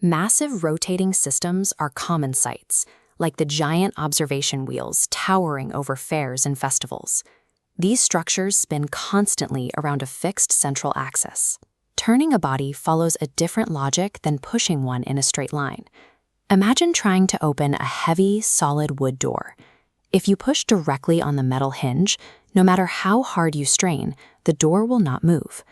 Massive rotating systems are common sights, like the giant observation wheels towering over fairs and festivals. These structures spin constantly around a fixed central axis. Turning a body follows a different logic than pushing one in a straight line. Imagine trying to open a heavy, solid wood door. If you push directly on the metal hinge, no matter how hard you strain, the door will not move.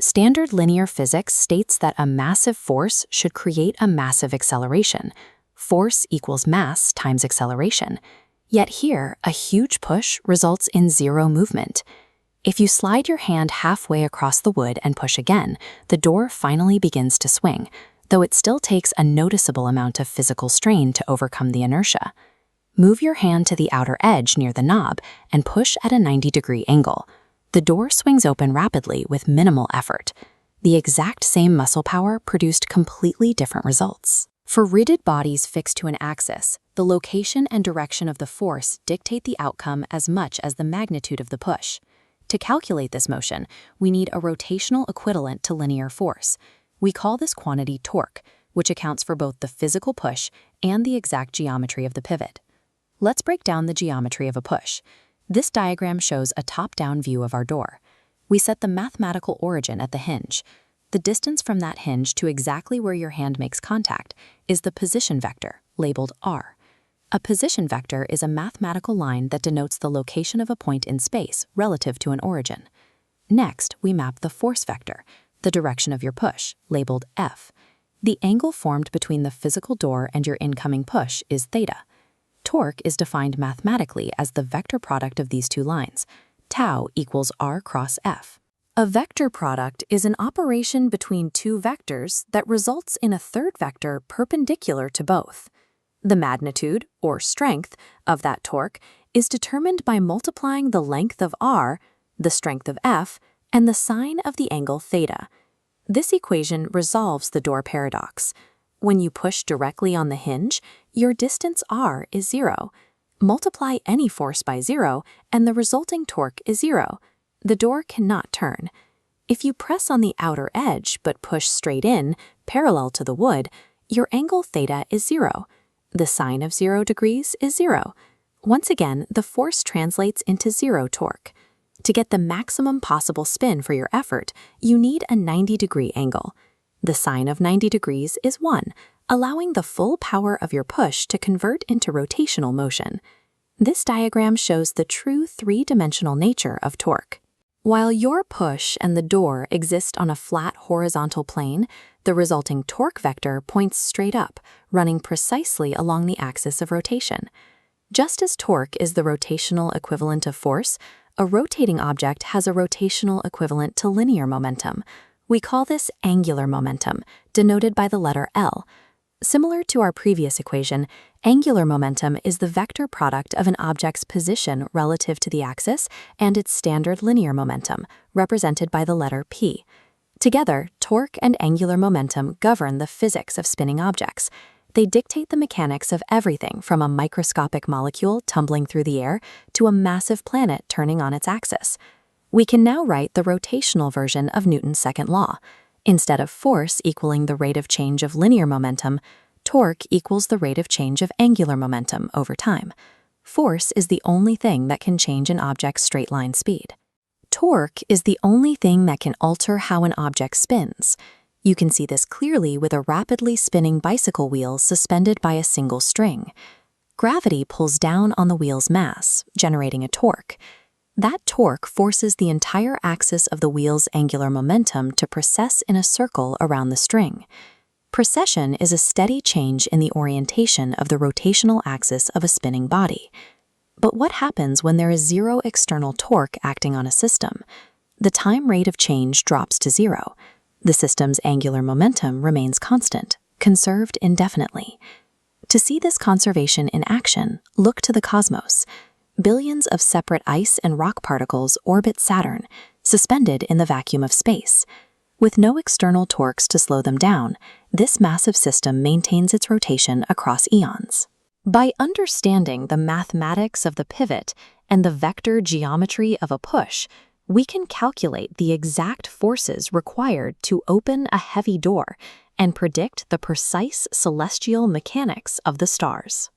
Standard linear physics states that a massive force should create a massive acceleration. Force equals mass times acceleration. Yet here, a huge push results in zero movement. If you slide your hand halfway across the wood and push again, the door finally begins to swing, though it still takes a noticeable amount of physical strain to overcome the inertia. Move your hand to the outer edge near the knob and push at a 90-degree angle. The door swings open rapidly with minimal effort. The exact same muscle power produced completely different results. For rigid bodies fixed to an axis, the location and direction of the force dictate the outcome as much as the magnitude of the push. To calculate this motion, we need a rotational equivalent to linear force. We call this quantity torque, which accounts for both the physical push and the exact geometry of the pivot. Let's break down the geometry of a push. This diagram shows a top-down view of our door. We set the mathematical origin at the hinge. The distance from that hinge to exactly where your hand makes contact is the position vector, labeled r. A position vector is a mathematical line that denotes the location of a point in space relative to an origin. Next, we map the force vector, the direction of your push, labeled f. The angle formed between the physical door and your incoming push is theta. Torque is defined mathematically as the vector product of these two lines. Tau equals r cross f. A vector product is an operation between two vectors that results in a third vector perpendicular to both. The magnitude, or strength, of that torque is determined by multiplying the length of r, the strength of f, and the sine of the angle theta. This equation resolves the door paradox. When you push directly on the hinge, your distance r is 0. Multiply any force by 0, and the resulting torque is 0. The door cannot turn. If you press on the outer edge but push straight in, parallel to the wood, your angle theta is 0. The sine of 0 degrees is 0. Once again, the force translates into 0 torque. To get the maximum possible spin for your effort, you need a 90-degree angle. The sine of 90 degrees is 1, allowing the full power of your push to convert into rotational motion. This diagram shows the true three-dimensional nature of torque. While your push and the door exist on a flat horizontal plane, the resulting torque vector points straight up, running precisely along the axis of rotation. Just as torque is the rotational equivalent of force, a rotating object has a rotational equivalent to linear momentum. We call this angular momentum, denoted by the letter L. Similar to our previous equation, angular momentum is the vector product of an object's position relative to the axis and its standard linear momentum, represented by the letter P. Together, torque and angular momentum govern the physics of spinning objects. They dictate the mechanics of everything from a microscopic molecule tumbling through the air to a massive planet turning on its axis. We can now write the rotational version of Newton's second law. Instead of force equaling the rate of change of linear momentum, torque equals the rate of change of angular momentum over time. Force is the only thing that can change an object's straight-line speed. Torque is the only thing that can alter how an object spins. You can see this clearly with a rapidly spinning bicycle wheel suspended by a single string. Gravity pulls down on the wheel's mass, generating a torque. That torque forces the entire axis of the wheel's angular momentum to precess in a circle around the string. Precession is a steady change in the orientation of the rotational axis of a spinning body. But what happens when there is zero external torque acting on a system? The time rate of change drops to 0. The system's angular momentum remains constant, conserved indefinitely. To see this conservation in action, look to the cosmos. Billions of separate ice and rock particles orbit Saturn, suspended in the vacuum of space. With no external torques to slow them down, this massive system maintains its rotation across eons. By understanding the mathematics of the pivot and the vector geometry of a push, we can calculate the exact forces required to open a heavy door and predict the precise celestial mechanics of the stars.